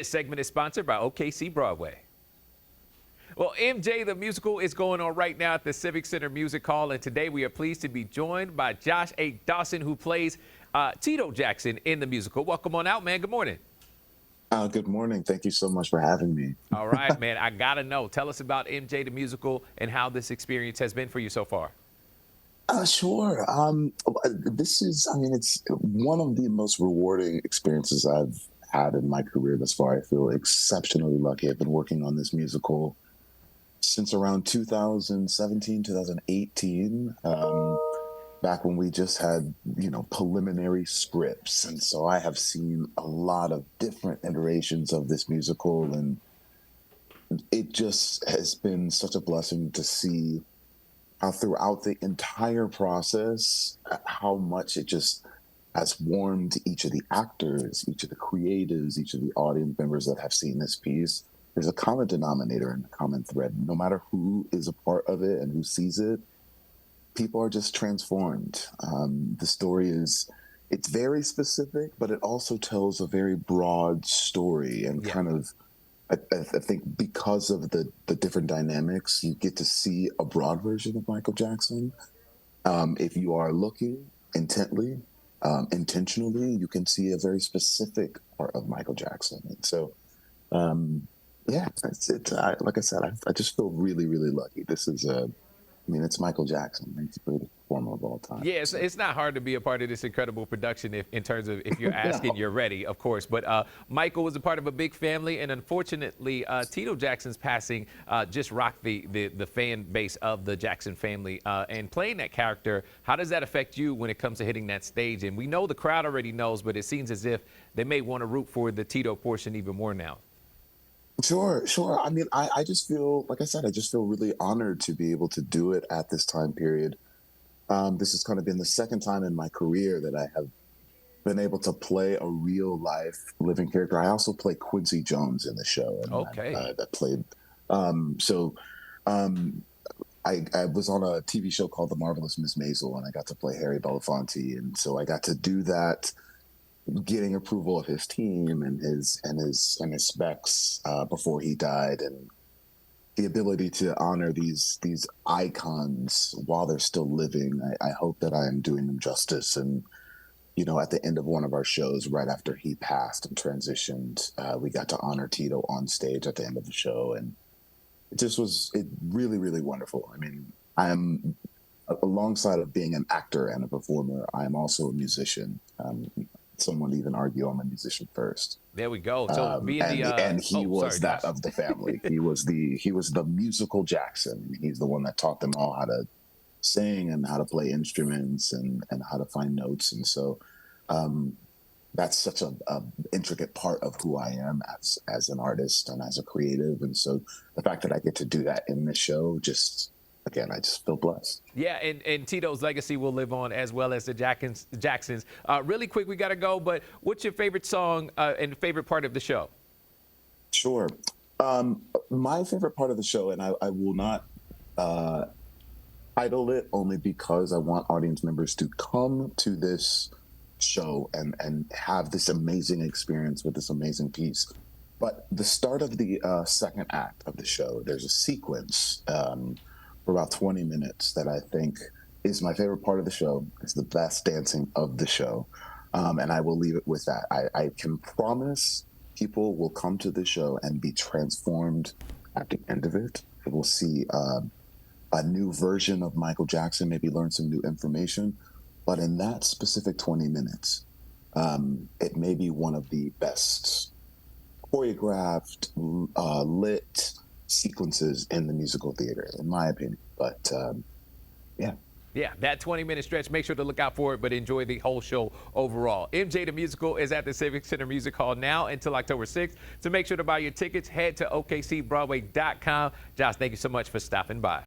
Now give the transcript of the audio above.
This segment is sponsored by OKC Broadway. Well, MJ the Musical is going on right now at the Civic Center Music Hall, and today we are pleased to be joined by Josh A. Dawson, who plays Tito Jackson in the musical. Welcome on out, man. Good morning. Good morning. Thank you so much for having me. All right, man. I got to know. Tell us about MJ the Musical and how this experience has been for you so far. Sure. It's one of the most rewarding experiences I've had in my career thus far. I feel exceptionally lucky. I've been working on this musical since around 2017, 2018, back when we just had, preliminary scripts. And so I have seen a lot of different iterations of this musical, and it just has been such a blessing to see throughout the entire process how much it just has warmed each of the actors, each of the creatives, each of the audience members that have seen this piece. There's a common denominator and a common thread. No matter who is a part of it and who sees it, people are just transformed. The story it's very specific, but it also tells a very broad story and kind of, I think because of the different dynamics, you get to see a broad version of Michael Jackson. If you are looking intently, intentionally, you can see a very specific part of Michael Jackson. And so, like I said, I just feel really, really lucky. It's Michael Jackson. He's the greatest performer of all time. Yeah, it's not hard to be a part of this incredible production in terms of if you're asking, you're ready, of course. But Michael was a part of a big family, and unfortunately, Tito Jackson's passing just rocked the fan base of the Jackson family. And playing that character, how does that affect you when it comes to hitting that stage? And we know the crowd already knows, but it seems as if they may want to root for the Tito portion even more now. Sure. I just feel, like I said, I just feel really honored to be able to do it at this time period. This has kind of been the second time in my career that I have been able to play a real life living character. I also play Quincy Jones in the show. And Okay. That played. I was on a TV show called The Marvelous Miss Maisel, and I got to play Harry Belafonte. And so I got to do that, getting approval of his team and his specs before he died, and the ability to honor these icons while they're still living. I hope that I am doing them justice. And at the end of one of our shows, right after he passed and transitioned, we got to honor Tito on stage at the end of the show, and it really, really wonderful. I mean, I am, alongside of being an actor and a performer, I am also a musician. Some would even argue I'm a musician first. There we go. So being he was that of the family. He was the musical Jackson. He's the one that taught them all how to sing and how to play instruments and how to find notes. And so that's such a intricate part of who I am as an artist and as a creative. And so the fact that I get to do that in this show, again, I just feel blessed. Yeah, and Tito's legacy will live on, as well as the Jacksons. Really quick, we got to go, but what's your favorite song and favorite part of the show? Sure. My favorite part of the show, and I will not title it only because I want audience members to come to this show and have this amazing experience with this amazing piece. But the start of the second act of the show, there's a sequence for about 20 minutes that I think is my favorite part of the show. It's the best dancing of the show. And I will leave it with that. I can promise people will come to the show and be transformed at the end of it. They will see a new version of Michael Jackson, maybe learn some new information. But in that specific 20 minutes, it may be one of the best choreographed, lit sequences in the musical theater, in my opinion. But yeah, that 20-minute stretch, make sure to look out for it, but enjoy the whole show overall. MJ the Musical is at the Civic Center Music Hall now until October 6th. So make sure to buy your tickets. Head to OKCBroadway.com. Josh, thank you so much for stopping by.